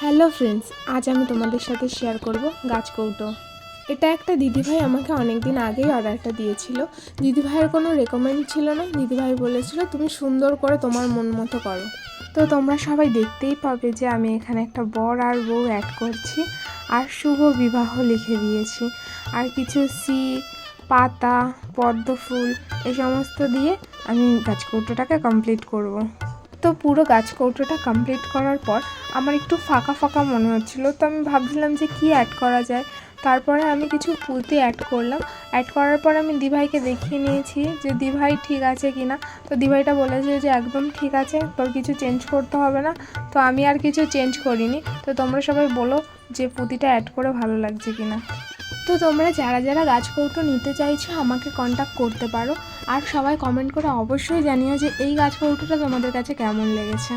Hello friends, আজ আমি তোমাদের সাথে শেয়ার করব গাছ কৌটো। এটা একটা দিদিভাই আমাকে অনেক দিন আগেই অর্ডারটা দিয়েছিল। দিদিভাইয়ের কোনো রেকমেন্ড ছিল না, দিদিভাই বলেছিল তুমি সুন্দর করে তোমার মন মতো করো। তো তোমরা সবাই দেখতেই পাবে যে আমি এখানে একটা বর আর বউ অ্যাড করছি, আর শুভ বিবাহ লিখে দিয়েছি, আর কিছু পাতা, পদ্ম ফুল এই সমস্ত দিয়ে আমি গাছ কৌটোটাকে কমপ্লিট করব। তো পুরো গাছ কৌটোটা কমপ্লিট করার পর আমার একটু ফাঁকা ফাঁকা মনে হচ্ছিল, তো আমি ভাবছিলাম যে কি অ্যাড করা যায়। তারপরে আমি কিছু পুঁতি অ্যাড করলাম। অ্যাড করার পর আমি দিভাইকে দেখিয়ে নিয়েছি যে দিভাই ঠিক আছে কি না। তো দিভাইটা বলেছে যে একদম ঠিক আছে, তোর কিছু চেঞ্জ করতে হবে না। তো আমি আর কিছু চেঞ্জ করিনি। তো তোমরা সবাই বলো যে পুঁতিটা অ্যাড করে ভালো লাগছে কি না। তো তোমরা যারা যারা গাছ কৌটো নিতে চাইছো আমাকে কন্ট্যাক্ট করতে পারো, আর সবাই কমেন্ট করে অবশ্যই জানিও যে এই গাছ কৌটোটা তোমাদের কাছে কেমন লেগেছে।